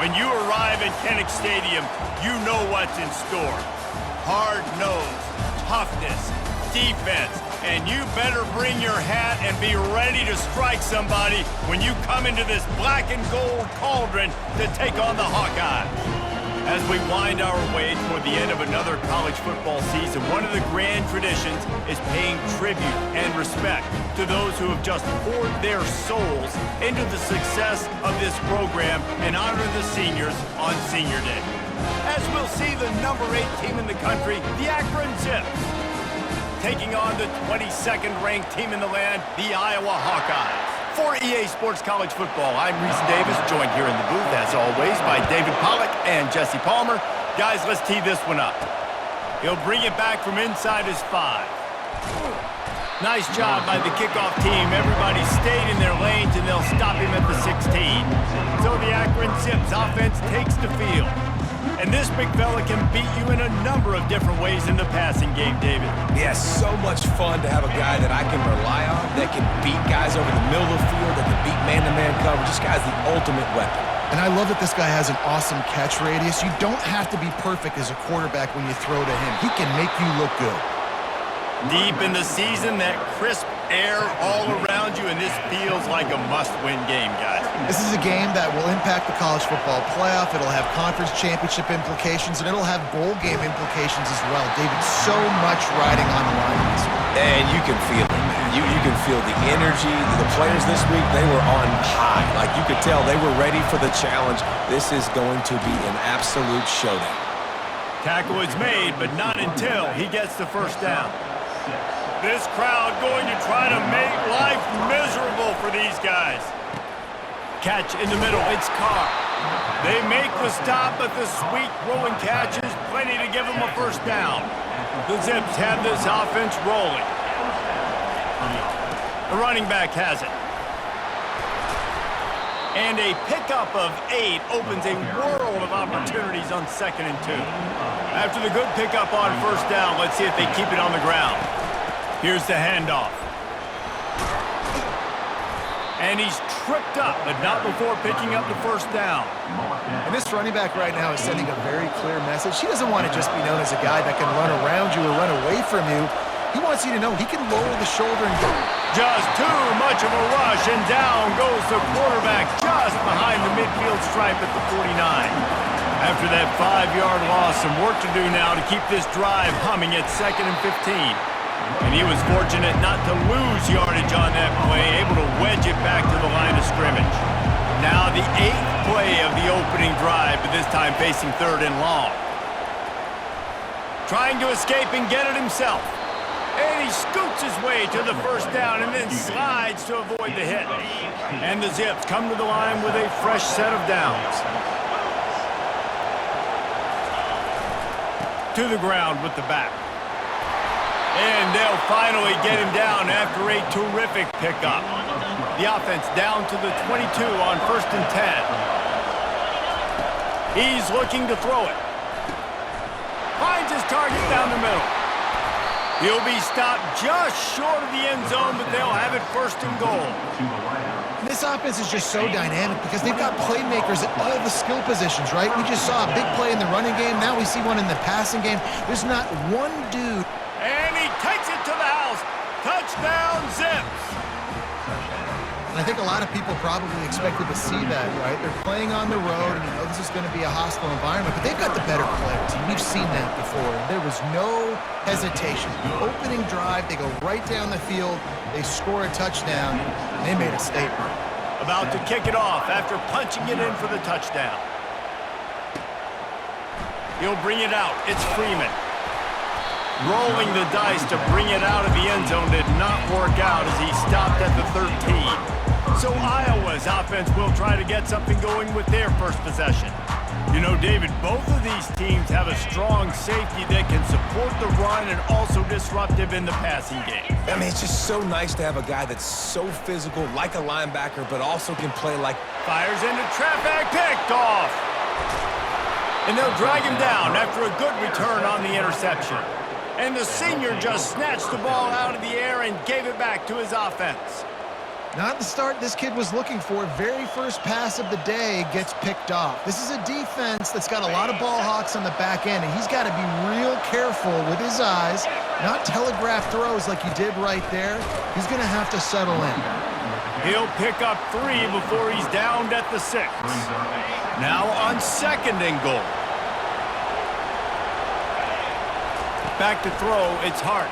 When you arrive at Kinnick Stadium, you know what's in store. Hard nose, toughness, defense, and you better bring your hat and be ready to strike somebody when you come into this black and gold cauldron to take on the Hawkeyes. As we wind our way toward the end of another college football season, one of the grand traditions is paying tribute and respect to those who have just poured their souls into the success of this program and honor the seniors on Senior Day. As we'll see the number 8 team in the country, the Akron Zips, taking on the 22nd ranked team in the land, the Iowa Hawkeyes. For EA Sports College Football, I'm Reese Davis, joined here in the booth, as always, by David Pollack and Jesse Palmer. Guys, let's tee this one up. He'll bring it back from inside his 5. Nice job by the kickoff team. Everybody stayed in their lanes, and they'll stop him at the 16. So the Akron Zips offense takes the field. And this big fella can beat you in a number of different ways in the passing game, David. Yeah, so much fun to have a guy that I can rely on, that can beat guys over the middle of the field, that can beat man-to-man coverage. This guy's the ultimate weapon. And I love that this guy has an awesome catch radius. You don't have to be perfect as a quarterback when you throw to him. He can make you look good. Deep in the season, that crisp air all around you, and this feels like a must-win game, guys. This is a game that will impact the college football playoff. It'll have conference championship implications, and it'll have bowl game implications as well. David, so much riding on the line in this one. And you can feel it, man. You can feel the energy. The players this week, they were on high. Like, you could tell they were ready for the challenge. This is going to be an absolute showdown. Tackle is made, but not until he gets the first down. This crowd going to try to make life miserable for these guys. Catch in the middle, it's Carr. They make the stop, but the sweet throwing catch is plenty to give them a first down. The Zips have this offense rolling. The running back has it. And a pickup of 8 opens a world of opportunities on 2nd and 2. After the good pickup on first down, let's see if they keep it on the ground. Here's the handoff. And he's tripped up, but not before picking up the first down. And this running back right now is sending a very clear message. He doesn't want to just be known as a guy that can run around you or run away from you. He wants you to know he can lower the shoulder and go. Just too much of a rush, and down goes the quarterback just behind the midfield stripe at the 49. After that 5-yard loss, some work to do now to keep this drive humming at 2nd and 15. And he was fortunate not to lose yardage on that play, able to wedge it back to the line of scrimmage. Now the 8th play of the opening drive, but this time facing 3rd and long. Trying to escape and get it himself. And he scoots his way to the first down and then slides to avoid the hit. And the Zips come to the line with a fresh set of downs. To the ground with the back. And they'll finally get him down after a terrific pickup. The offense down to the 22 on 1st and 10. He's looking to throw it. Finds his target down the middle. He'll be stopped just short of the end zone, but they'll have it 1st and goal. And this offense is just so dynamic because they've got playmakers at all the skill positions, right? We just saw a big play in the running game. Now we see one in the passing game. There's not one dude. And he takes it to the house. Touchdown, Zips. And I think a lot of people probably expected to see that, right? They're playing on the road, and you know this is going to be a hostile environment, but they've got the better players, and we've seen that before. There was no hesitation. The opening drive, they go right down the field, they score a touchdown, and they made a statement. About to kick it off after punching it in for the touchdown. He'll bring it out. It's Freeman. Rolling the dice to bring it out of the end zone did not work out as he stopped at the 13. So Iowa's offense will try to get something going with their first possession. You know, David, both of these teams have a strong safety that can support the run and also disruptive in the passing game. I mean, it's just so nice to have a guy that's so physical, like a linebacker, but also can play like... Fires into traffic, picked off. And they'll drag him down after a good return on the interception. And the senior just snatched the ball out of the air and gave it back to his offense. Not the start this kid was looking for. Very first pass of the day gets picked off. This is a defense that's got a lot of ball hawks on the back end, and he's got to be real careful with his eyes, not telegraph throws like he did right there. He's going to have to settle in. He'll pick up 3 before he's downed at the 6. Now on 2nd and goal. Back to throw, it's Hart.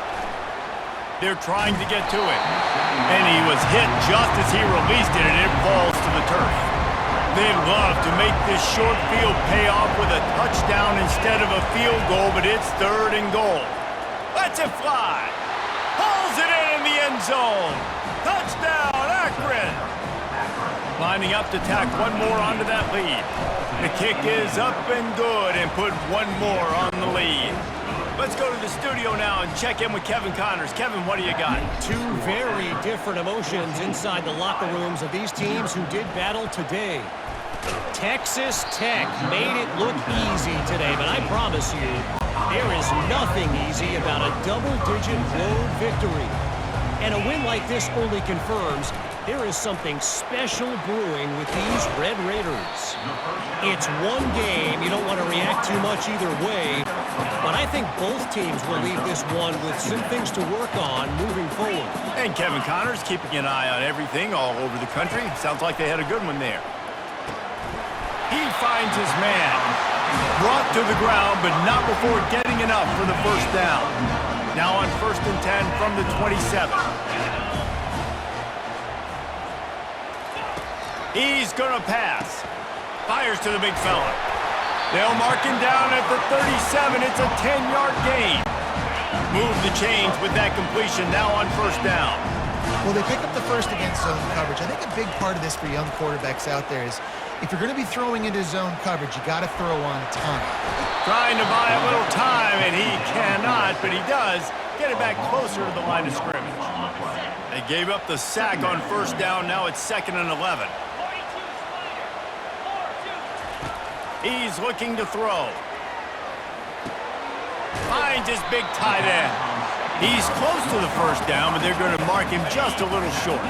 They're trying to get to it. And he was hit just as he released it, and it falls to the turf. They'd love to make this short field pay off with a touchdown instead of a field goal, but it's 3rd and goal. Lets it fly. Pulls it in the end zone. Touchdown, Akron. Lining up to tack one more onto that lead. The kick is up and good and put one more on the lead. Let's go to the studio now and check in with Kevin Connors. Kevin, what do you got? 2 very different emotions inside the locker rooms of these teams who did battle today. Texas Tech made it look easy today, but I promise you, there is nothing easy about a double-digit road victory. And a win like this only confirms there is something special brewing with these Red Raiders. It's one game. You don't want to react too much either way. But I think both teams will leave this one with some things to work on moving forward. And Kevin Connors keeping an eye on everything all over the country. Sounds like they had a good one there. He finds his man. Brought to the ground, but not before getting enough for the first down. Now on 1st and 10 from the 27. He's going to pass. Fires to the big fella. They'll mark him down at the 37. It's a 10-yard gain. Move the chains with that completion now on 1st down. Well, they pick up the first against zone coverage. I think a big part of this for young quarterbacks out there is if you're going to be throwing into zone coverage, you got to throw on time. Trying to buy a little time, and he cannot, but he does get it back closer to the line of scrimmage. They gave up the sack on 1st down. Now it's 2nd and 11. He's looking to throw. Finds his big tight end. He's close to the 1st down, but they're going to mark him just a little short.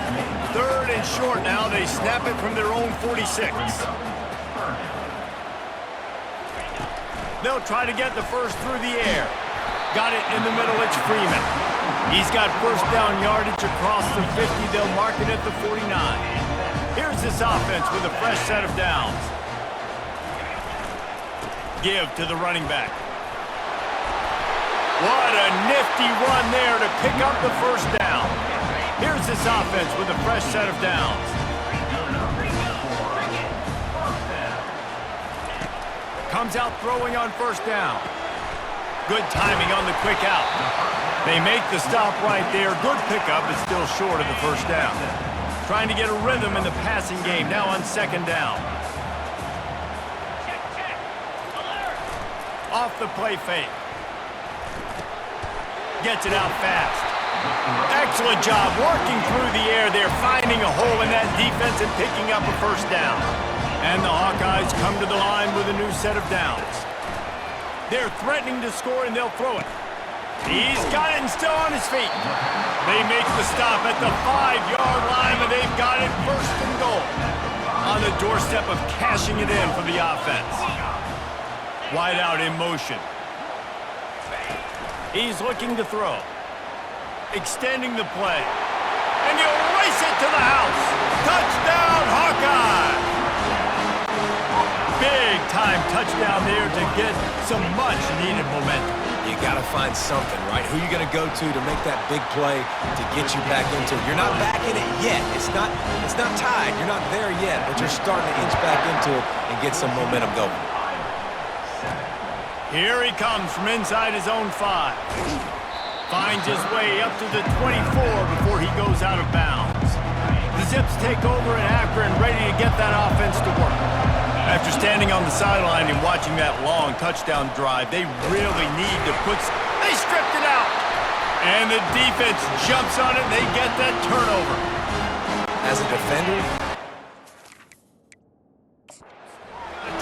3rd and short now. They snap it from their own 46. They'll try to get the first through the air. Got it in the middle. It's Freeman. He's got 1st down yardage across the 50. They'll mark it at the 49. Here's this offense with a fresh set of downs. Give to the running back. What a nifty run there to pick up the 1st down. Here's this offense with a fresh set of downs. Comes out throwing on 1st down. Good timing on the quick out. They make the stop right there. Good pickup, but still short of the 1st down. Trying to get a rhythm in the passing game now on 2nd down. Off the play fake. Gets it out fast. Excellent job working through the air there, finding a hole in that defense and picking up a 1st down. And the Hawkeyes come to the line with a new set of downs. They're threatening to score, and they'll throw it. He's got it and still on his feet. They make the stop at the 5-yard line, and they've got it 1st and goal. On the doorstep of cashing it in for the offense. Wide out in motion. He's looking to throw. Extending the play. And he'll race it to the house. Touchdown, Hawkeye! Big-time touchdown there to get some much-needed momentum. You got to find something, right? Who are you going to go to make that big play to get you back into it? You're not back in it yet. It's not tied. You're not there yet, but you're starting to inch back into it and get some momentum going. Here he comes from inside his own 5. Finds his way up to the 24 before he goes out of bounds. The Zips take over in Akron, ready to get that offense to work. After standing on the sideline and watching that long touchdown drive, they really need to they stripped it out. And the defense jumps on it, and they get that turnover. As a defender,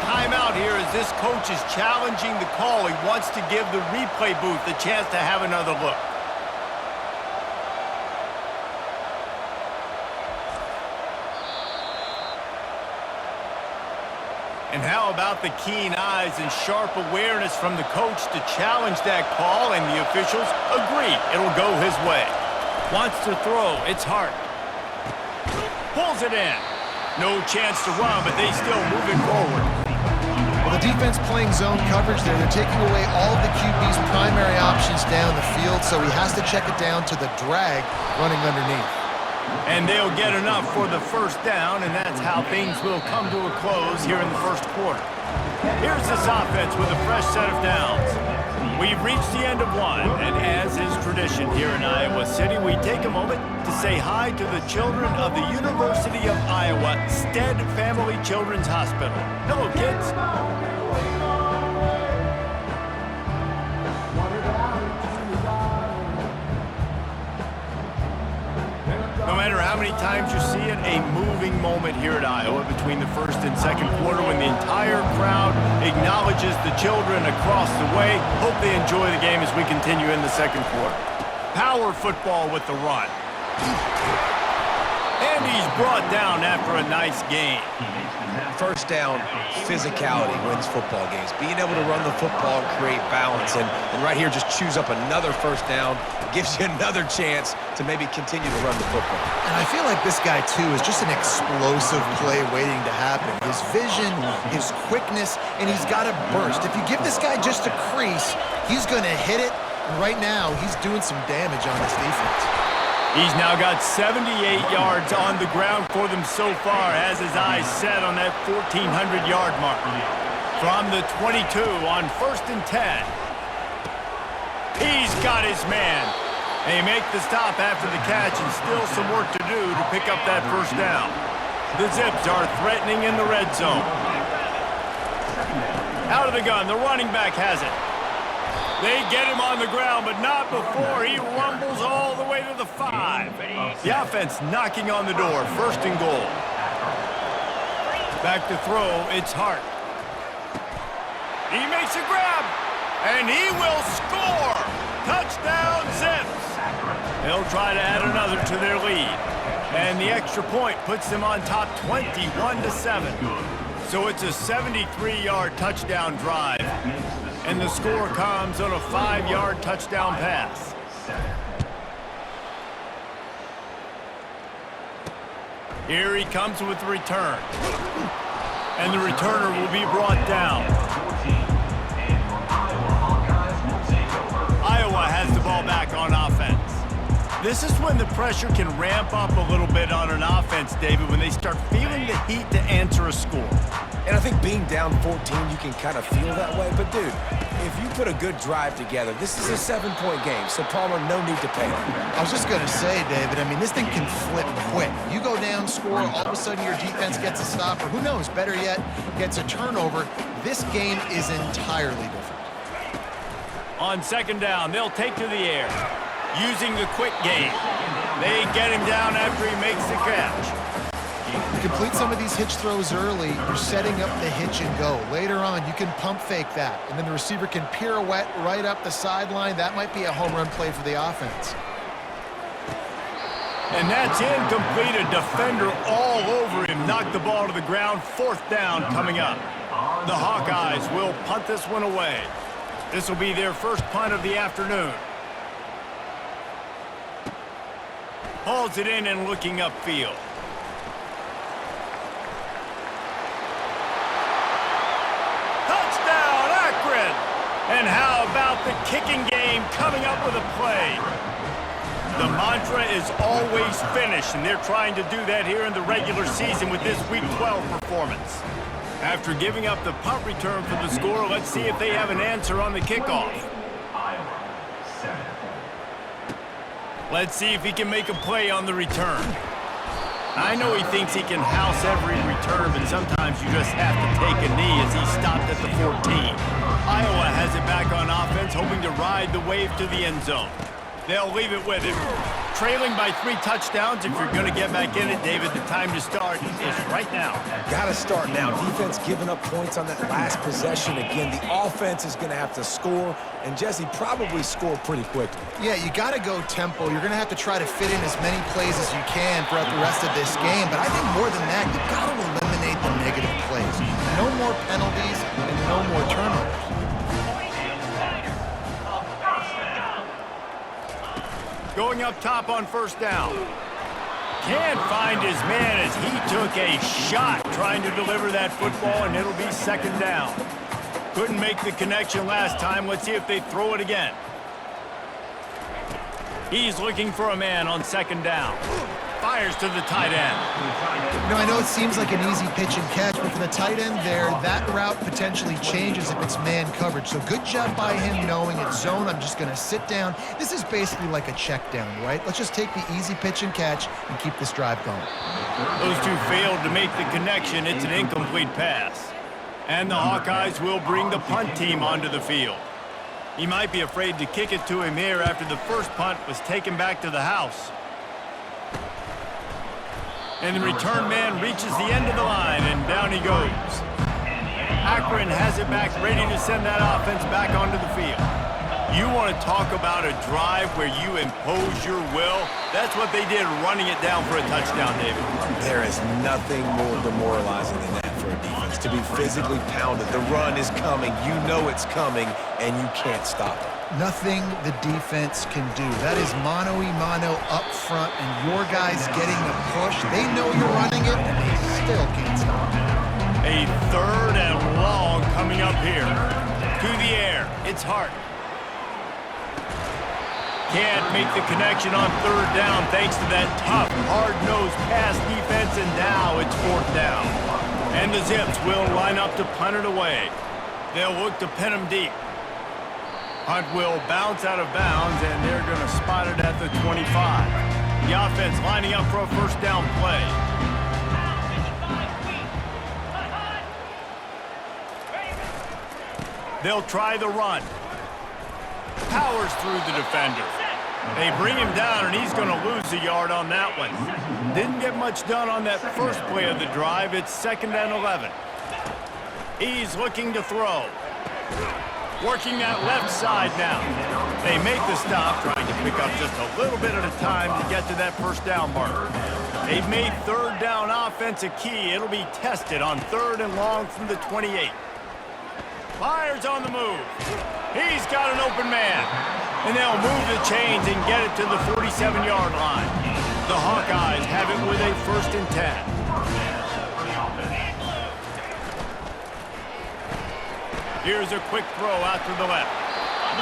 timeout here as this coach is challenging the call. He wants to give the replay booth a chance to have another look. And how about the keen eyes and sharp awareness from the coach to challenge that call, and the officials agree it'll go his way. Wants to throw, it's Hart. Pulls it in. No chance to run, but they still move it forward. Well, the defense playing zone coverage there. They're taking away all of the QB's primary options down the field, so he has to check it down to the drag running underneath. And they'll get enough for the first down, and that's how things will come to a close here in the first quarter. Here's this offense with a fresh set of downs. We've reached the end of one, and as is tradition here in Iowa City, we take a moment to say hi to the children of the University of Iowa Stead Family Children's Hospital. Hello, kids. No matter how many times you see it, a moving moment here at Iowa between the first and second quarter when the entire crowd acknowledges the children across the way. Hope they enjoy the game as we continue in the second quarter. Power football with the run. And he's brought down after a nice gain. First down, physicality wins football games. Being able to run the football and create balance. And right here, just choose up another first down. Gives you another chance to maybe continue to run the football. And I feel like this guy, too, is just an explosive play waiting to happen. His vision, his quickness, and he's got a burst. If you give this guy just a crease, he's going to hit it. And right now, he's doing some damage on this defense. He's now got 78 yards on the ground for them so far, has his eyes set on that 1,400-yard mark. From the 22 on 1st and 10. He's got his man. They make the stop after the catch, and still some work to do to pick up that first down. The Zips are threatening in the red zone. Out of the gun, the running back has it. They get him on the ground, but not before he rumbles all the way to the 5. The offense knocking on the door, 1st and goal. Back to throw, it's Hart. He makes a grab, and he will score! Touchdown, Zips! They'll try to add another to their lead. And the extra point puts them on top 21-7. So it's a 73-yard touchdown drive. And the score comes on a 5-yard touchdown pass. Here he comes with the return. And the returner will be brought down. Iowa has the ball back on offense. This is when the pressure can ramp up a little bit on an offense, David, when they start feeling the heat to answer a score. And I think being down 14, you can kind of feel that way. But, dude, if you put a good drive together, this is a 7-point game. So, Palmer, no need to panic. I was just going to say, David, I mean, this thing can flip quick. You go down, score, all of a sudden your defense gets a stop, or who knows, better yet, gets a turnover. This game is entirely different. On 2nd down, they'll take to the air. Using the quick game. They get him down after he makes the catch. You complete some of these hitch throws early, you're setting up the hitch and go. Later on, you can pump fake that, and then the receiver can pirouette right up the sideline. That might be a home run play for the offense. And that's incomplete. A defender all over him. Knocked the ball to the ground. 4th down coming up. The Hawkeyes will punt this one away. This will be their first punt of the afternoon. Hauls it in and looking upfield. Touchdown, Akron! And how about the kicking game coming up with a play? The mantra is always finish, and they're trying to do that here in the regular season with this Week 12 performance. After giving up the punt return for the score, let's see if they have an answer on the kickoff. Let's see if he can make a play on the return. I know he thinks he can house every return, but sometimes you just have to take a knee as he stopped at the 14. Iowa has it back on offense, hoping to ride the wave to the end zone. They'll leave it with him. Trailing by 3 touchdowns. If you're going to get back in it, David, the time to start is right now. Got to start now. Defense giving up points on that last possession. Again, the offense is going to have to score, and Jesse probably score pretty quickly. Yeah, you got to go tempo. You're going to have to try to fit in as many plays as you can throughout the rest of this game. But I think more than that, you've got to eliminate the negative plays. No more no more turnovers. Going up top on first down. Can't find his man as he took a shot trying to deliver that football, and it'll be second down. Couldn't make the connection last time. Let's see if they throw it again. He's looking for a man on second down. Fires to the tight end. You know, I know it seems like an easy pitch and catch, but for the tight end there, that route potentially changes if it's man coverage. So good job by him knowing it's zone. I'm just going to sit down. This is basically like a check down, right? Let's just take the easy pitch and catch and keep this drive going. Those two failed to make the connection. It's an incomplete pass. And the Hawkeyes will bring the punt team onto the field. He might be afraid to kick it to him here after the first punt was taken back to the house. And the return man reaches the end of the line, and down he goes. Akron has it back, ready to send that offense back onto the field. You want to talk about a drive where you impose your will? That's what they did, running it down for a touchdown, David. There is nothing more demoralizing than that for a defense, to be physically pounded. The run is coming. You know it's coming, and you can't stop it. Nothing the defense can do. That is mano-a-mano up front, and your guys getting the push. They know you're running it, and they still can't stop it. A third and long coming up here. To the air. It's Hart. Can't make the connection on third down thanks to that tough, hard-nosed pass defense, and now it's fourth down. And the Zips will line up to punt it away. They'll look to pin him deep. Hunt will bounce out of bounds, and they're going to spot it at the 25. The offense lining up for a first down play. They'll try the run. Powers through the defender. They bring him down, and he's going to lose a yard on that one. Didn't get much done on that first play of the drive. It's second and 11. He's looking to throw. Working that left side now. They make the stop, trying to pick up just a little bit at a time to get to that first down marker. They've made third down offense a key. It'll be tested on third and long from the 28. Fires on the move. He's got an open man. And they'll move the chains and get it to the 47-yard line. The Hawkeyes have it with a first and 10. Here's a quick throw out to the left.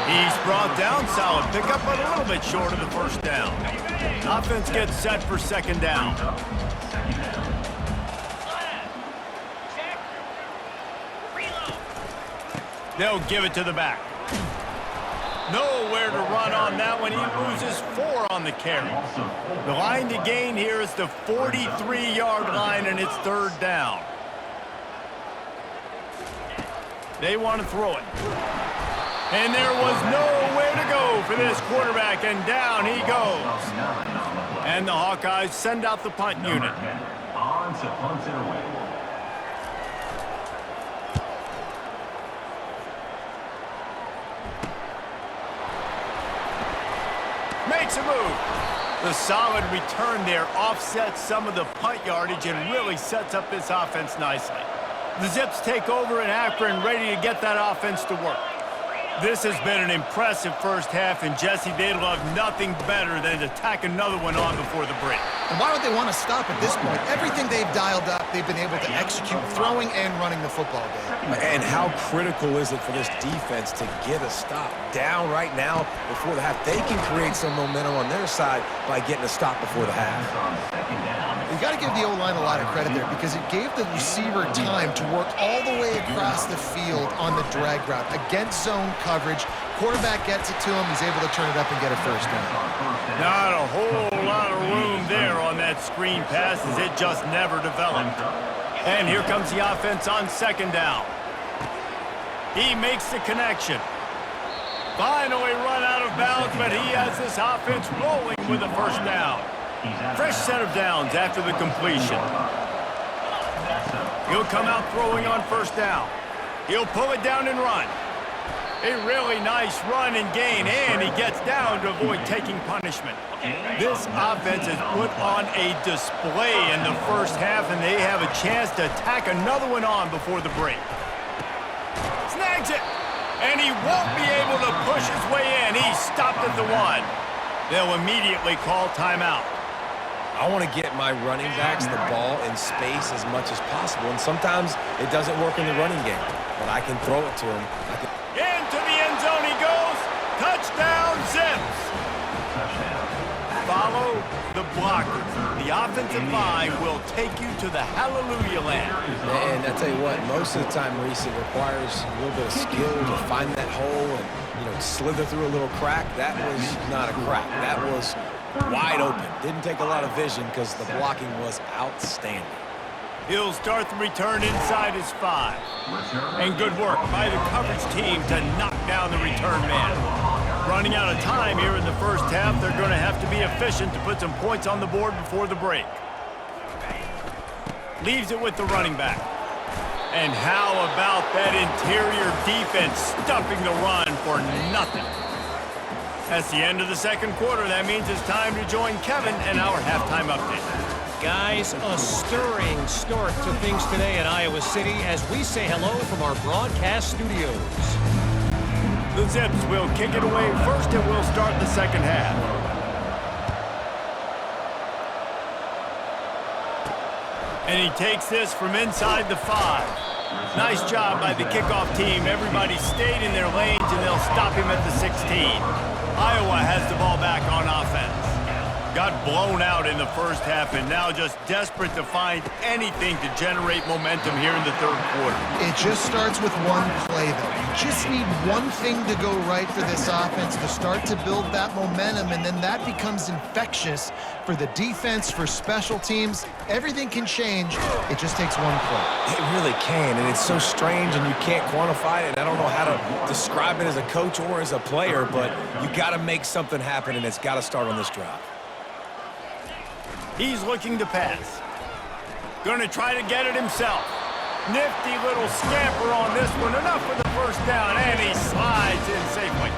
He's brought down, solid pickup, but a little bit short of the first down. Offense gets set for second down. They'll give it to the back. Nowhere to run on that one. He loses 4 on the carry. The line to gain here is the 43-yard line, and it's third down. They want to throw it. And there was nowhere to go for this quarterback, and down he goes. And the Hawkeyes send out the punt unit. On to punt it away. Makes a move. The solid return there offsets some of the punt yardage and really sets up this offense nicely. The Zips take over in Akron, ready to get that offense to work. This has been an impressive first half, and Jesse, they'd love nothing better than to tack another one on before the break. And why would they want to stop at this point? Everything they've dialed up, they've been able to execute, throwing and running the football game. And how critical is it for this defense to get a stop down right now before the half? They can create some momentum on their side by getting a stop before the half. You got to give the O-line a lot of credit there because it gave the receiver time to work all the way across the field on the drag route against zone coverage. Quarterback gets it to him. He's able to turn it up and get a first down. Not a whole lot of room there on that screen pass as it just never developed. And here comes the offense on second down. He makes the connection. Finally run out of bounds, but he has this offense rolling with a first down. Fresh set of downs after the completion. He'll come out throwing on first down. He'll pull it down and run. A really nice run and gain, and he gets down to avoid taking punishment. This offense has put on a display in the first half, and they have a chance to tack another one on before the break. finds it, and he won't be able to push his way in. He's stopped at the 1. They'll immediately call timeout. I want to get my running backs the ball in space as much as possible, and sometimes it doesn't work in the running game, but I can throw it to him. Into the end zone he goes. Touchdown, Zips. Follow the blockers. The offensive line will take you to the hallelujah land. And I tell you what, most of the time, Reese, it requires a little bit of skill to find that hole and, slither through a little crack. That was not a crack. That was wide open. Didn't take a lot of vision because the blocking was outstanding. He'll start the return inside his 5. And good work by the coverage team to knock down the return man. Running out of time here in the first half, they're going to have to be efficient to put some points on the board before the break. Leaves it with the running back. And how about that interior defense stuffing the run for nothing? That's the end of the second quarter. That means it's time to join Kevin and our halftime update. Guys, a stirring start to things today in Iowa City as we say hello from our broadcast studios. The Zips will kick it away first and we'll start the second half. And he takes this from inside the 5. Nice job by the kickoff team. Everybody stayed in their lanes and they'll stop him at the 16. Iowa has the ball back on offense. Got blown out in the first half and now just desperate to find anything to generate momentum here in the third quarter. It just starts with one play, though. You just need one thing to go right for this offense to start to build that momentum, and then that becomes infectious for the defense, for special teams. Everything can change. It just takes one play. It really can, and it's so strange, and you can't quantify it, and I don't know how to describe it as a coach or as a player, but you got to make something happen, and it's got to start on this drive. He's looking to pass. Going to try to get it himself. Nifty little scamper on this one. Enough for the first down, and he slides in safely.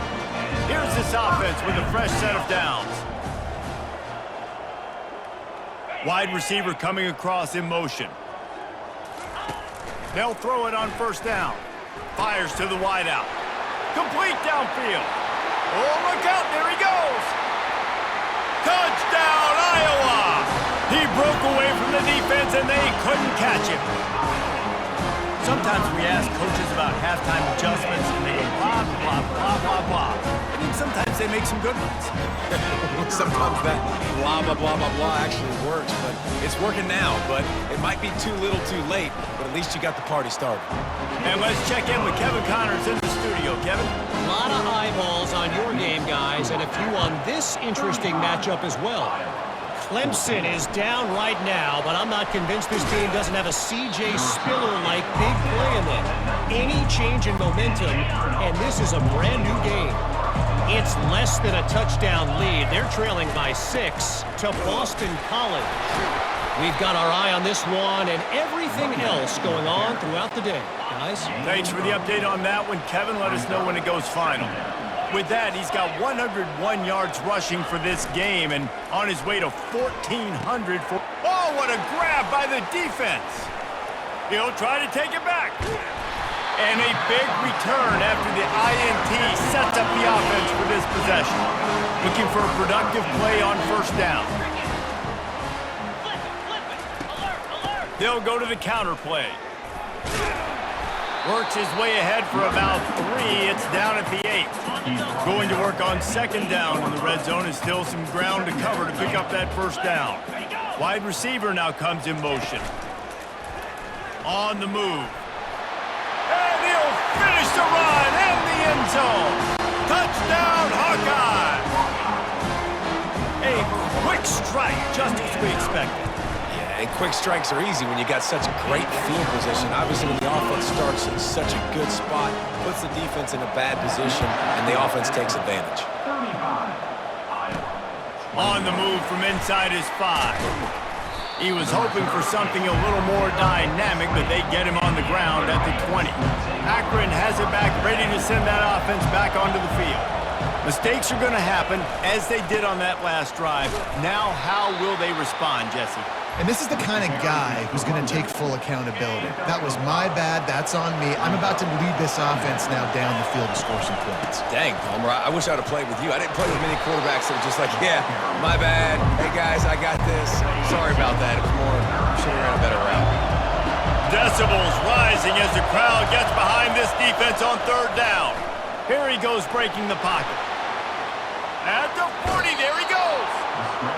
Here's this offense with a fresh set of downs. Wide receiver coming across in motion. They'll throw it on first down. Fires to the wideout. Complete downfield. Oh, look out. There he goes. Touchdown, Iowa! He broke away from the defense, and they couldn't catch him. Sometimes we ask coaches about halftime adjustments, and they go blah, blah, blah, blah, blah. I mean, sometimes they make some good ones. Sometimes that blah, blah, blah, blah, blah actually works, but it's working now. But it might be too little too late, but at least you got the party started. And let's check in with Kevin Connors in the studio. Kevin? A lot of eyeballs on your game, guys, and a few on this interesting matchup as well. Clemson is down right now, but I'm not convinced this team doesn't have a C.J. Spiller-like big play in them. Any change in momentum, and this is a brand-new game. It's less than a touchdown lead. They're trailing by 6 to Boston College. We've got our eye on this one and everything else going on throughout the day. Guys? Thanks for the update on that one, Kevin. Let us know when it goes final. With that, he's got 101 yards rushing for this game and on his way to 1,400 for... Oh, what a grab by the defense! He'll try to take it back. And a big return after the INT sets up the offense for this possession. Looking for a productive play on first down. They'll go to the counter play. Works his way ahead for about 3. It's down at the 8. Going to work on second down in the red zone is still some ground to cover to pick up that first down. Wide receiver now comes in motion. On the move. And he'll finish the run in the end zone. Touchdown, Hawkeyes! A quick strike, just as we expected. And quick strikes are easy when you got such a great field position. Obviously, when the offense starts in such a good spot, puts the defense in a bad position, and the offense takes advantage. On the move from inside his 5. He was hoping for something a little more dynamic, but they get him on the ground at the 20. Akron has it back, ready to send that offense back onto the field. Mistakes are going to happen, as they did on that last drive. Now, how will they respond, Jesse? And this is the kind of guy who's going to take full accountability. That was my bad. That's on me. I'm about to lead this offense now down the field and score some points. Dang, Palmer, I wish I would have played with you. I didn't play with many quarterbacks that were just like, yeah, my bad. Hey, guys, I got this. Sorry about that. It was more, should have ran a better route. Decibels rising as the crowd gets behind this defense on third down. Here he goes breaking the pocket. At the 40, there he goes.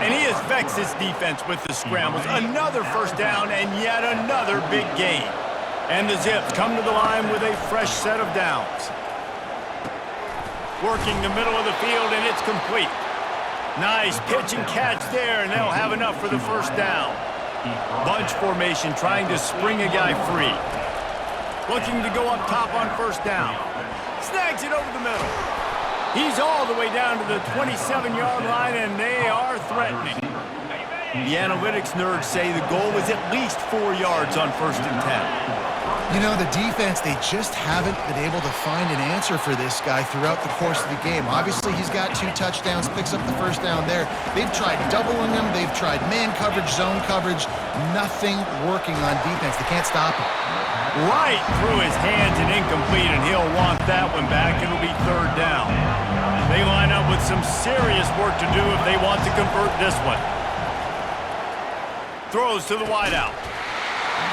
And he affects his defense with the scrambles. Another first down and yet another big gain. And the Zips come to the line with a fresh set of downs. Working the middle of the field, and it's complete. Nice pitch and catch there, and they'll have enough for the first down. Bunch formation trying to spring a guy free. Looking to go up top on first down. Snags it over the middle. He's all the way down to the 27-yard line, and they are threatening. The analytics nerds say the goal was at least 4 yards on 1st and 10. You know, the defense, they just haven't been able to find an answer for this guy throughout the course of the game. Obviously, he's got 2 touchdowns, picks up the first down there. They've tried doubling him. They've tried man coverage, zone coverage. Nothing working on defense. They can't stop him. Right through his hands and incomplete, and he'll want that one back. It'll be third down. They line up with some serious work to do if they want to convert this one. Throws to the wideout.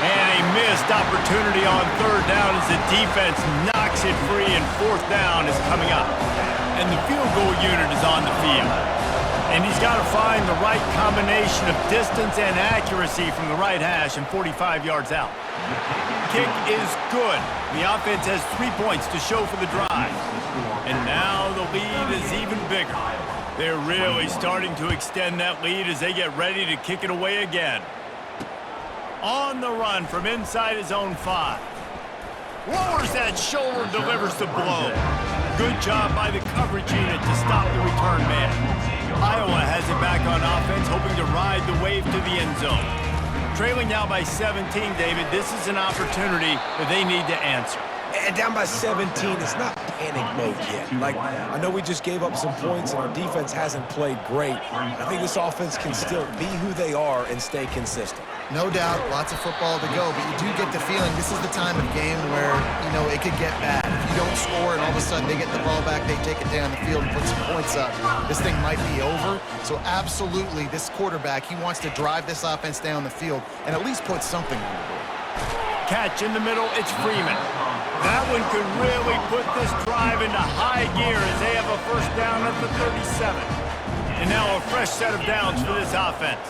And a missed opportunity on third down as the defense knocks it free, and fourth down is coming up. And the field goal unit is on the field. And he's got to find the right combination of distance and accuracy from the right hash and 45 yards out. Kick is good. The offense has 3 points to show for the drive. And now the lead is even bigger. They're really starting to extend that lead as they get ready to kick it away again. On the run from inside his own 5. Lowers that shoulder and delivers the blow. Good job by the coverage unit to stop the return man. Iowa has it back on offense, hoping to ride the wave to the end zone. Trailing now by 17, David. This is an opportunity that they need to answer. And down by 17, it's not panic mode yet. Like, I know we just gave up some points and our defense hasn't played great. I think this offense can still be who they are and stay consistent. No doubt, lots of football to go, but you do get the feeling this is the time of game where, you know, it could get bad. If you don't score and all of a sudden they get the ball back, they take it down the field and put some points up, this thing might be over. So absolutely, this quarterback, he wants to drive this offense down the field and at least put something on the board. Catch in the middle, it's Freeman. That one could really put this drive into high gear as they have a first down at the 37. And now a fresh set of downs for this offense.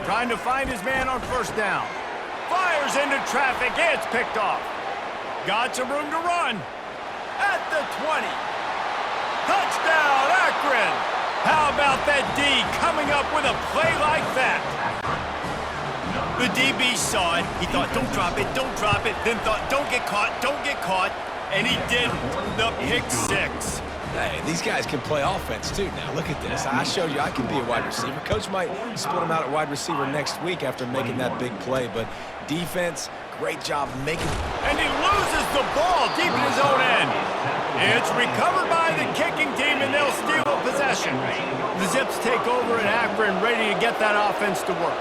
Trying to find his man on first down. Fires into traffic, it's picked off. Got some room to run. At the 20. Touchdown, Akron! How about that D coming up with a play like that? The DB saw it. He thought, don't drop it, then thought, don't get caught, and he didn't. The pick 6. Hey, these guys can play offense too now. Look at this. I showed you I can be a wide receiver. Coach might split him out at wide receiver next week after making that big play, but defense, great job making. And he loses the ball deep in his own end. It's recovered by the kicking team, and they'll steal a possession. The Zips take over in Akron, ready to get that offense to work.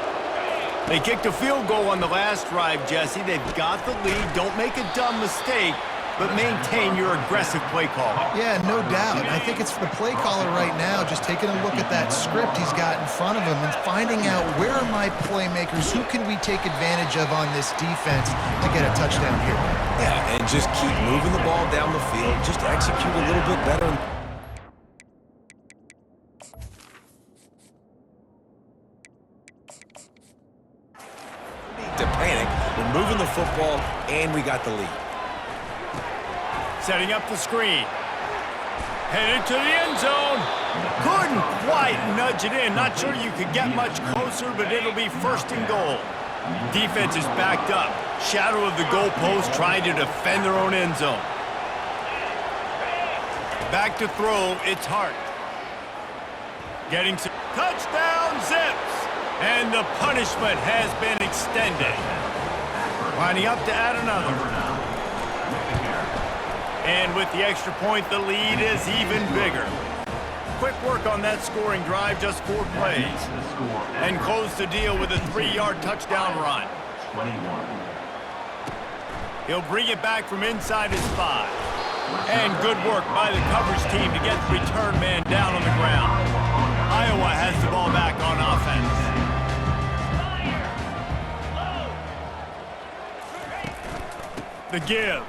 They kicked a field goal on the last drive, Jesse. They've got the lead. Don't make a dumb mistake, but maintain your aggressive play calling. Yeah, no doubt. I think it's the play caller right now just taking a look at that script he's got in front of him and finding out where are my playmakers, who can we take advantage of on this defense to get a touchdown here. Yeah, and just keep moving the ball down the field. Just execute a little bit better. To panic, we're moving the football, and we got the lead. Setting up the screen. Headed to the end zone. Couldn't quite nudge it in. Not sure you could get much closer, but it'll be first and goal. Defense is backed up. Shadow of the goalpost trying to defend their own end zone. Back to throw, it's Hart. Getting some touchdown Zips. And the punishment has been extended. Lining up to add another. And with the extra point, the lead is even bigger. Quick work on that scoring drive, just 4 plays. And close the deal with a 3-yard touchdown run. 21. He'll bring it back from inside his 5. And good work by the coverage team to get the return man down on the ground. Iowa has the ball back on offense. The give.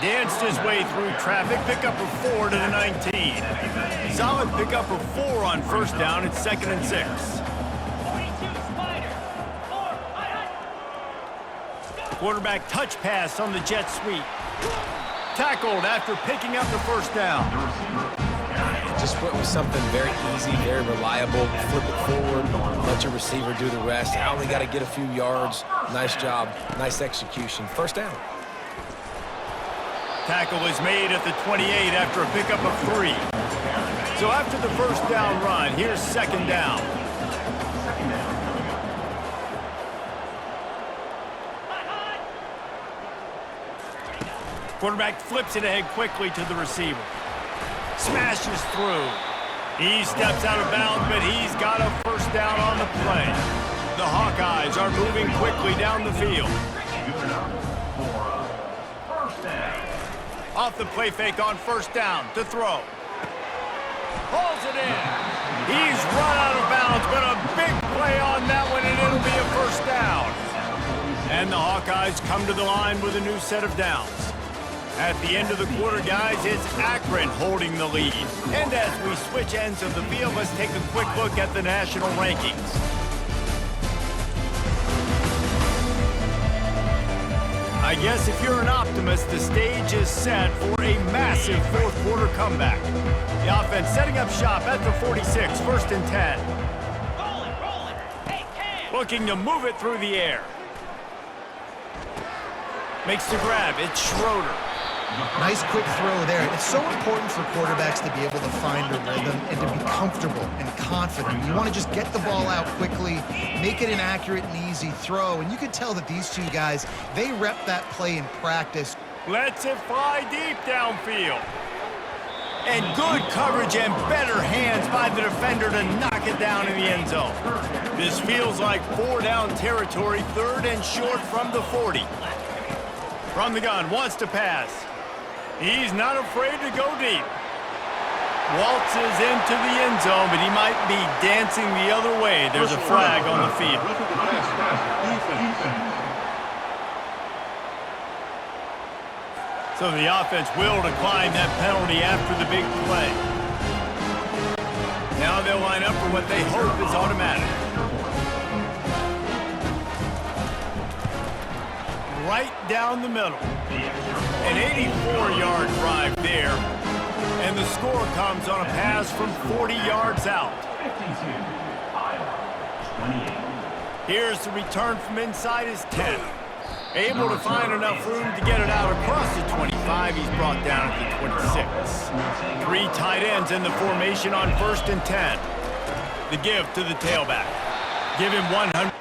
Danced his way through traffic, pickup of 4 to the 19. Solid pickup of 4 on first down. It's 2nd and 6. Quarterback touch pass on the jet sweep. Tackled after picking up the first down. Just went with something very easy, very reliable. Flip it forward, let your receiver do the rest. I only got to get a few yards. Nice job, nice execution. First down. Tackle is made at the 28 after a pickup of 3. So after the first down run, here's 2nd down. Quarterback flips it ahead quickly to the receiver. Smashes through. He steps out of bounds, but he's got a first down on the play. The Hawkeyes are moving quickly down the field. Off the play fake on first down to throw. Pulls it in. He's run out of bounds, but a big play on that one, and it'll be a first down. And the Hawkeyes come to the line with a new set of downs. At the end of the quarter, guys, it's Akron holding the lead. And as we switch ends of the field, let's take a quick look at the national rankings. I guess if you're an optimist, the stage is set for a massive fourth quarter comeback. The offense setting up shop at the 46, 1st and 10. Looking to move it through the air. Makes the grab, it's Schroeder. Nice quick throw there. It's so important for quarterbacks to be able to find a rhythm and to be comfortable and confident. You want to just get the ball out quickly, make it an accurate and easy throw. And you can tell that these two guys, they rep that play in practice. Lets it fly deep downfield. And good coverage and better hands by the defender to knock it down in the end zone. This feels like 4-down territory, 3rd and short from the 40. From the gun, wants to pass. He's not afraid to go deep. Waltzes into the end zone, but he might be dancing the other way. There's a flag on the field. So the offense will decline that penalty after the big play. Now they'll line up for what they hope is automatic. Right down the middle. An 84-yard drive there. And the score comes on a pass from 40 yards out. 52, Iowa, 28. Here's the return from inside his 10. Able to find enough room to get it out across the 25. He's brought down at the 26. 3 tight ends in the formation on 1st and 10. The give to the tailback. Give him 100.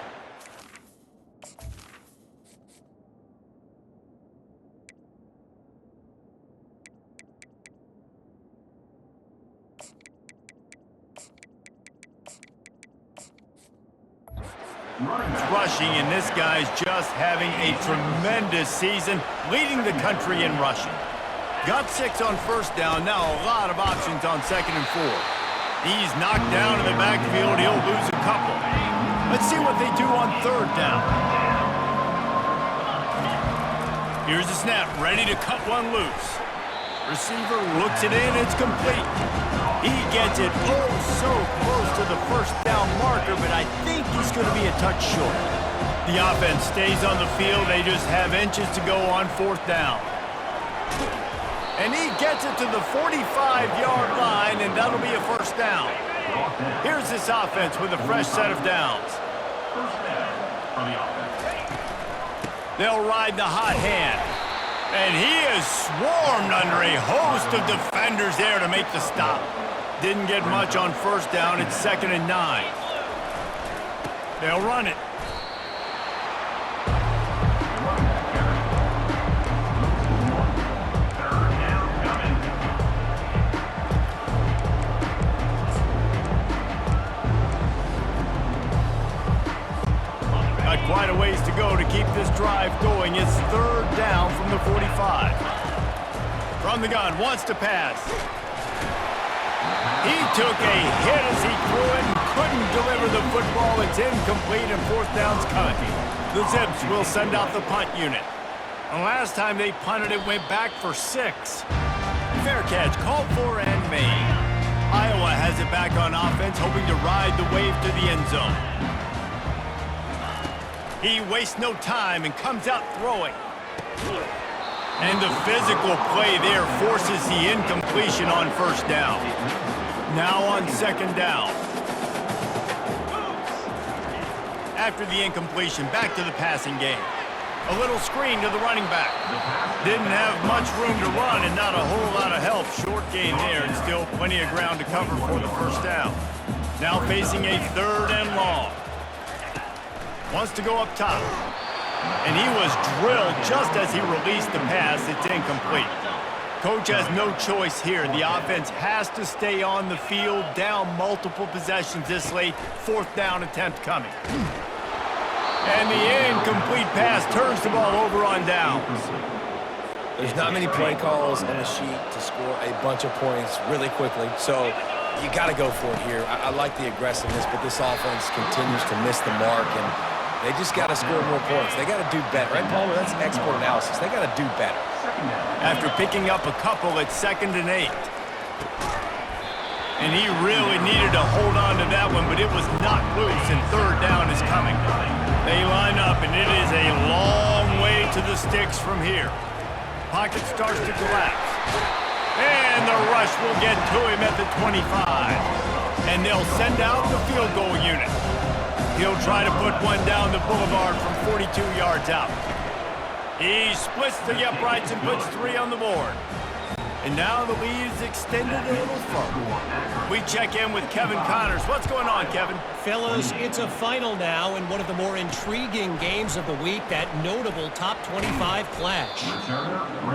Rushing, and this guy's just having a tremendous season, leading the country in rushing. Got 6 on first down, now a lot of options on 2nd and 4. He's knocked down in the backfield, he'll lose a couple. Let's see what they do on 3rd down. Here's the snap, ready to cut one loose. Receiver looks it in, it's complete. He gets it oh so close to the first down marker, but I think he's going to be a touch short. The offense stays on the field. They just have inches to go on 4th down. And he gets it to the 45-yard line, and that'll be a first down. Here's this offense with a fresh set of downs. First down from the offense. They'll ride the hot hand. And he is swarmed under a host of defenders there to make the stop. Didn't get much on first down. It's 2nd and 9. They'll run it. quite a ways to go to keep this drive going. It's third down from the 45. From the gun, wants to pass. He took a hit as he threw it and couldn't deliver the football. It's incomplete and fourth down's coming. The Zips will send out the punt unit. And last time they punted, it went back for 6. Fair catch, called for and made. Iowa has it back on offense, hoping to ride the wave to the end zone. He wastes no time and comes out throwing. And the physical play there forces the incompletion on first down. Now on second down. After the incompletion, back to the passing game. A little screen to the running back. Didn't have much room to run and not a whole lot of help. Short gain there and still plenty of ground to cover for the first down. Now facing a third and long. Wants to go up top. And he was drilled just as he released the pass. It's incomplete. Coach has no choice here. The offense has to stay on the field, down multiple possessions this late. Fourth down attempt coming. And the incomplete pass turns the ball over on downs. There's not many play calls on the sheet to score a bunch of points really quickly, so you got to go for it here. I like the aggressiveness, but this offense continues to miss the mark, and they just got to score more points. They got to do better. Right, Palmer? That's expert analysis. They got to do better. After picking up a couple at 2nd and 8. And he really needed to hold on to that one, but it was not loose, and third down is coming. They line up, and it is a long way to the sticks from here. Pocket starts to collapse. And the rush will get to him at the 25. And they'll send out the field goal unit. He'll try to put one down the boulevard from 42 yards out. He splits the uprights and puts 3 on the board. And now the lead is extended a little further. We check in with Kevin Connors. What's going on, Kevin? Fellas, it's a final now in one of the more intriguing games of the week, that notable top 25 clash.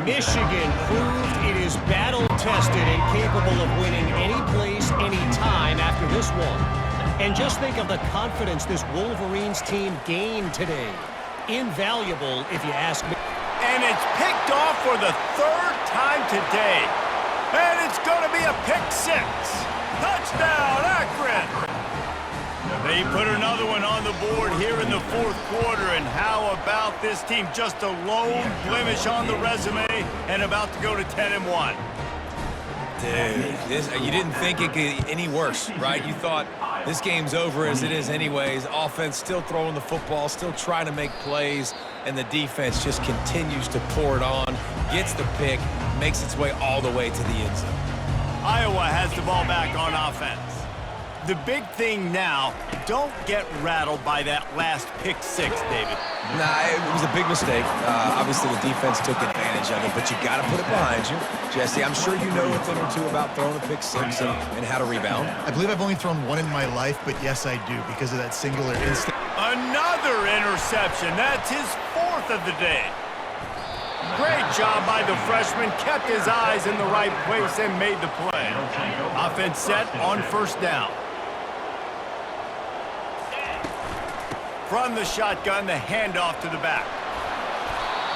Michigan proved it is battle-tested and capable of winning any place, any time after this one. And just think of the confidence this Wolverines team gained today. Invaluable, if you ask me. And it's picked off for the 3rd time today. And it's going to be a pick 6. Touchdown, Akron! They put another one on the board here in the 4th quarter. And how about this team? Just a lone blemish on the resume and about to go to 10-1. Dude, you didn't think it could get any worse, right? You thought this game's over as it is anyways. Offense still throwing the football, still trying to make plays, and the defense just continues to pour it on, gets the pick, makes its way all the way to the end zone. Iowa has the ball back on offense. The big thing now, don't get rattled by that last pick 6, David. Nah, it was a big mistake. Obviously, the defense took advantage of it, but you got to put it behind you. Jesse, I'm sure you know a thing or two about throwing a pick 6 and how to rebound. I believe I've only thrown one in my life, but yes, I do, because of that singular instinct. Another interception. That's his 4th of the day. Great job by the freshman. Kept his eyes in the right place and made the play. Offense set on first down. From the shotgun, the handoff to the back.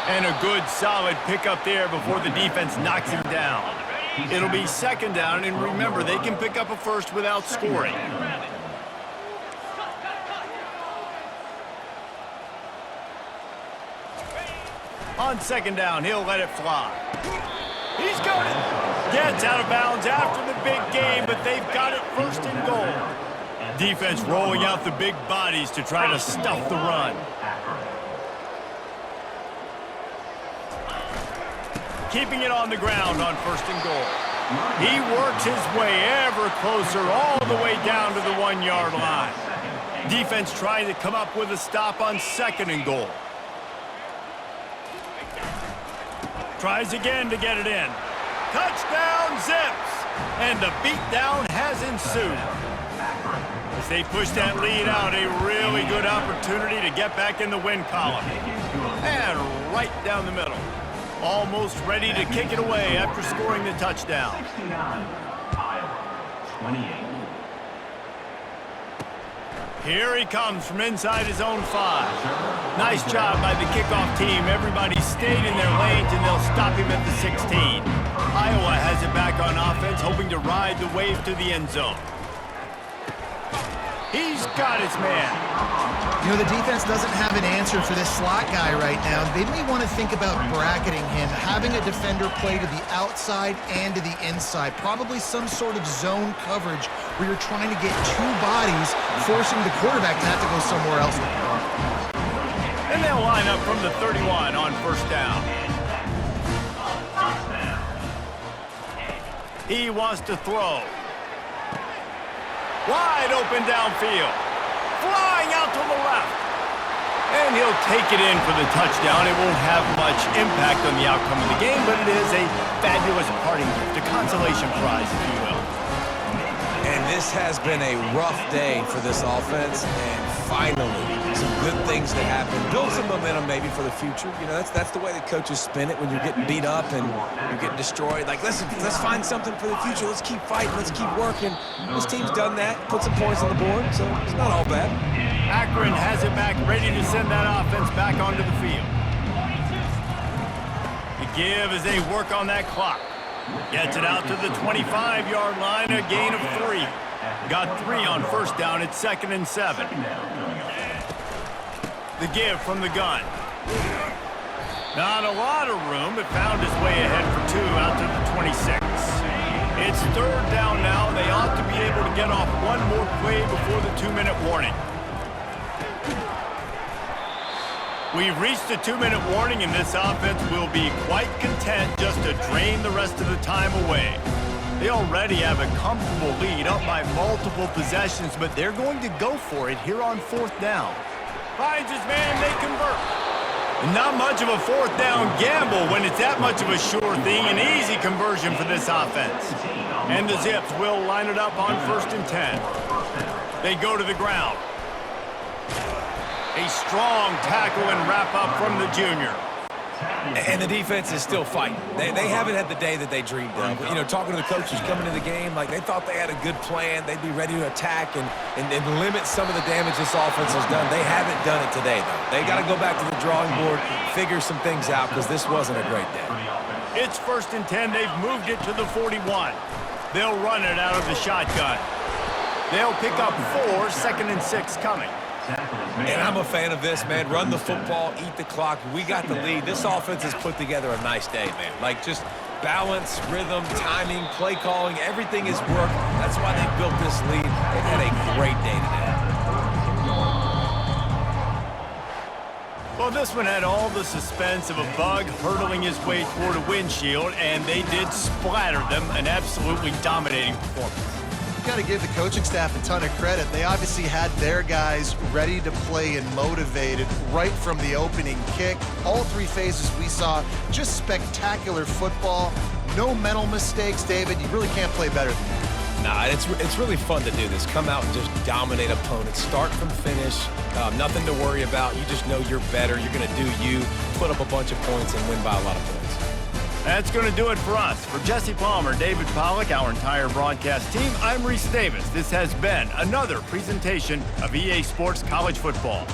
And a good, solid pickup there before the defense knocks him down. It'll be 2nd down, and remember, they can pick up a first without scoring. On 2nd down, he'll let it fly. He's got it. Gets out of bounds after the big game, but they've got it 1st and goal. Defense rolling out the big bodies to try to stuff the run. Keeping it on the ground on 1st and goal. He works his way ever closer all the way down to the 1-yard line. Defense trying to come up with a stop on 2nd and goal. Tries again to get it in. Touchdown, Zips! And the beatdown has ensued. As they push that lead out, a really good opportunity to get back in the win column. And right down the middle. Almost ready to kick it away after scoring the touchdown. 69, Iowa, 28. Here he comes from inside his own 5. Nice job by the kickoff team. Everybody stayed in their lanes, and they'll stop him at the 16. Iowa has it back on offense, hoping to ride the wave to the end zone. He's got his man. You know, the defense doesn't have an answer for this slot guy right now. They may want to think about bracketing him, having a defender play to the outside and to the inside. Probably some sort of zone coverage where you're trying to get two bodies, forcing the quarterback to have to go somewhere else with the ball. And they'll line up from the 31 on first down. He wants to throw. Wide open downfield. Flying out to the left. And he'll take it in for the touchdown. It won't have much impact on the outcome of the game, but it is a fabulous parting gift, a consolation prize, if you will. And this has been a rough day for this offense, and finally, some good things to happen. Build some momentum maybe for the future. You know, that's the way the coaches spin it when you're getting beat up and you're getting destroyed. Like, listen, let's find something for the future. Let's keep fighting. Let's keep working. This team's done that, put some points on the board, so it's not all bad. Akron has it back, ready to send that offense back onto the field. The give as they work on that clock. Gets it out to the 25-yard line, a gain of 3. Got 3 on first down. It's 2nd and 7. The give from the gun. Not a lot of room, but found his way ahead for 2 out to the 26. It's 3rd down now. They ought to be able to get off one more play before the 2-minute warning. We've reached the 2-minute warning, and this offense will be quite content just to drain the rest of the time away. They already have a comfortable lead, up by multiple possessions, but they're going to go for it here on 4th down. Finds his man, they convert. Not much of a 4th down gamble when it's that much of a sure thing, an easy conversion for this offense. And the Zips will line it up on 1st and 10. They go to the ground. A strong tackle and wrap up from the junior. And the defense is still fighting. They haven't had the day that they dreamed of. You know, talking to the coaches coming into the game, like they thought they had a good plan. They'd be ready to attack and limit some of the damage this offense has done. They haven't done it today, though. They got to go back to the drawing board, figure some things out, because this wasn't a great day. It's 1st and 10. They've moved it to the 41. They'll run it out of the shotgun. They'll pick up 4, 2nd and 6 coming. And I'm a fan of this, man. Run the football, eat the clock. We got the lead. This offense has put together a nice day, man. Like, just balance, rhythm, timing, play calling, everything has worked. That's why they built this lead. They've had a great day today. Well, this one had all the suspense of a bug hurtling his way toward a windshield, and they did splatter them, an absolutely dominating performance. Got to give the coaching staff a ton of credit. They obviously had their guys ready to play and motivated right from the opening kick. All 3 phases we saw, just spectacular football. No mental mistakes, David. You really can't play better than that. Nah, it's really fun to do this. Come out and just dominate opponents. Start from finish. Nothing to worry about. You just know you're better. You're going to do you, put up a bunch of points, and win by a lot of points. That's going to do it for us. For Jesse Palmer, David Pollack, our entire broadcast team, I'm Reese Davis. This has been another presentation of EA Sports College Football.